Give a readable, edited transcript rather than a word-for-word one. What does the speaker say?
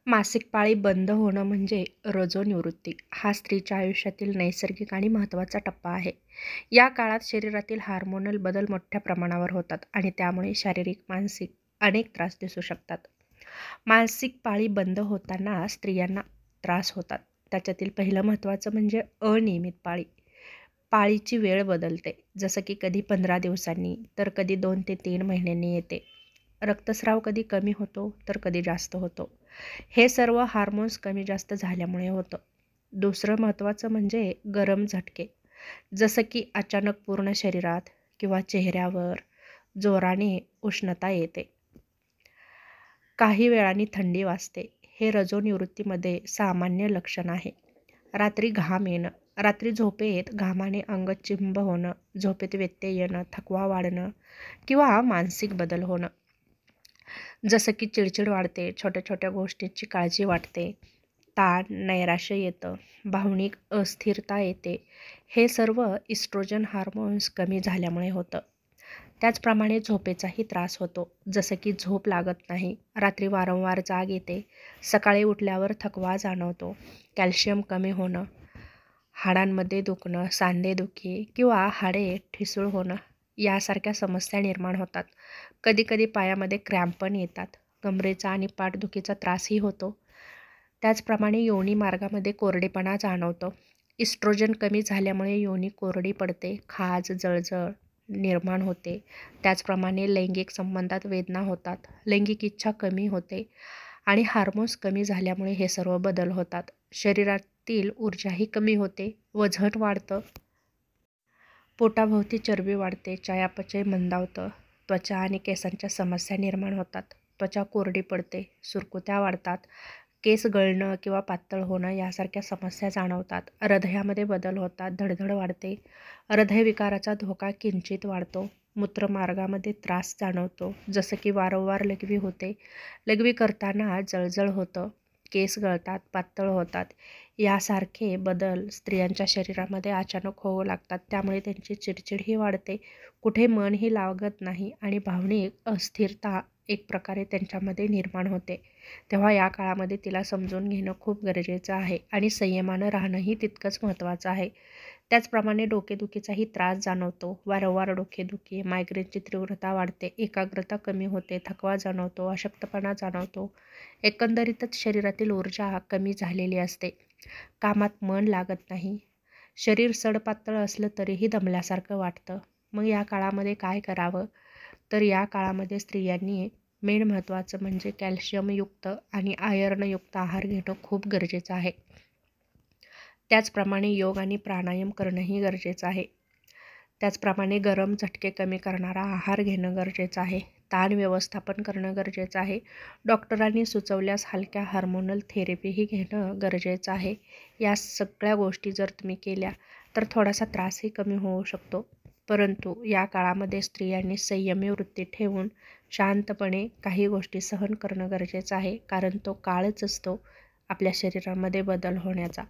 मासिक पाळी बंद होणं म्हणजे रजोनिवृत्ती हा स्त्रीच्या आयुष्यातील नैसर्गिक आणि महत्त्वाचा टप्पा आहे. या काळात शरीरातील हार्मोनल बदल मोठ्या प्रमाणावर होतात आणि त्यामुळे शारीरिक, मानसिक अनेक त्रास दिसू शकतात. मासिक पाळी बंद होताना स्त्रियांना त्रास होतात. त्याच्यातील पहिलं महत्त्वाचं म्हणजे अनियमित पाळी. पाळीची वेळ बदलते, जसं की कधी 15 दिवसांनी तर कधी 2 ते 3 महिन्यांनी येते. रक्तस्राव कधी कमी होतो तर कधी जास्त होतो. हे सर्व हार्मोन्स कमी जास्त झाल्यामुळे होतं. दुसरं महत्त्वाचं म्हणजे गरम झटके, जसं की अचानक पूर्ण शरीरात किंवा चेहऱ्यावर जोराने उष्णता येते. काही वेळाने थंडी वाजते. हे रजोनिवृत्तीमध्ये सामान्य लक्षण आहे. रात्री घाम येणं, रात्री झोपेत घामाने अंग चिंब होणं, झोपेत व्यत्यय येणं, थकवा वाढणं किंवा मानसिक बदल होणं. जसं की चिडचिड वाढते, छोट्या छोट्या गोष्टींची काळजी वाटते, ताण, नैराश्य येतं, भावनिक अस्थिरता येते. हे सर्व इस्ट्रोजन हार्मोन्स कमी झाल्यामुळे होतं. त्याचप्रमाणे झोपेचाही त्रास होतो, जसं की झोप लागत नाही, रात्री वारंवार जाग येते, सकाळी उठल्यावर थकवा जाणवतो, कॅल्शियम कमी होणं, हाडांमध्ये दुखणं, सांधेदुखी किंवा हाडे ठिसूळ होणं यासारख्या समस्या निर्माण होतात. कधीकधी पायामध्ये क्रॅम्प पण येतात. कमरेचा आणि पाठदुखीचा त्रासही होतो. त्याचप्रमाणे योनी मार्गामध्ये कोरडेपणा जाणवतो. इस्ट्रोजन कमी झाल्यामुळे योनी कोरडी पडते, खाज, जळजळ निर्माण होते. त्याचप्रमाणे लैंगिक संबंधात वेदना होतात, लैंगिक इच्छा कमी होते आणि हार्मोन्स कमी झाल्यामुळे हे सर्व बदल होतात. शरीरातील ऊर्जाही कमी होते, वजन वाढतं, पोटाभोवती चरबी वाढते, चयापचय मंदावतं, त्वचा आणि केसांच्या समस्या निर्माण होतात. त्वचा कोरडी पडते, सुरकुत्या वाढतात, केस गळणं किंवा पातळ होणं यासारख्या समस्या जाणवतात. हृदयामध्ये बदल होतात, धडधड वाढते, हृदयविकाराचा धोका किंचित वाढतो. मूत्रमार्गामध्ये त्रास जाणवतो, जसं की वारंवार लघवी होते, लघवी करताना जळजळ होतं, केस गळतात, पातळ होतात. यासारखे बदल स्त्रियांच्या शरीरामध्ये अचानक होऊ लागतात. त्यामुळे त्यांची चिडचिडही वाढते, कुठे मनही लागत नाही आणि भावनिक अस्थिरता एक प्रकारे त्यांच्यामध्ये निर्माण होते. तेव्हा या काळामध्ये तिला समजून घेणं खूप गरजेचं आहे आणि संयमानं राहणंही तितकंच महत्त्वाचं आहे. त्याचप्रमाणे डोकेदुखीचाही त्रास जाणवतो, वारंवार डोकेदुखी, मायग्रेनची तीव्रता वाढते, एकाग्रता कमी होते, थकवा जाणवतो, अशक्तपणा जाणवतो. एकंदरीतच शरीरातील ऊर्जा कमी झालेली असते, कामात मन लागत नाही, शरीर सडपातळ असलं तरीही दमल्यासारखं वाटतं. मग या काळामध्ये काय करावं? तर या काळामध्ये स्त्रियांनी मेन महत्त्वाचं म्हणजे कॅल्शियमयुक्त आणि आयर्नयुक्त आहार घेणं खूप गरजेचं आहे. त्याचप्रमाणे योग आणि प्राणायाम करणंही गरजेचं आहे. त्याचप्रमाणे गरम झटके कमी करणारा आहार घेणं गरजेचं आहे. ताण व्यवस्थापन करणं गरजेचं आहे. डॉक्टरांनी सुचवल्यास हलक्या हार्मोनल थेरपीही घेणं गरजेचं आहे. या सगळ्या गोष्टी जर तुम्ही केल्या तर थोडासा त्रासही कमी होऊ शकतो. परंतु या काळामध्ये स्त्रियांनी संयमी वृत्ती ठेवून शांतपणे काही गोष्टी सहन करणं गरजेचं आहे, कारण तो काळच असतो आपल्या शरीरामध्ये बदल होण्याचा.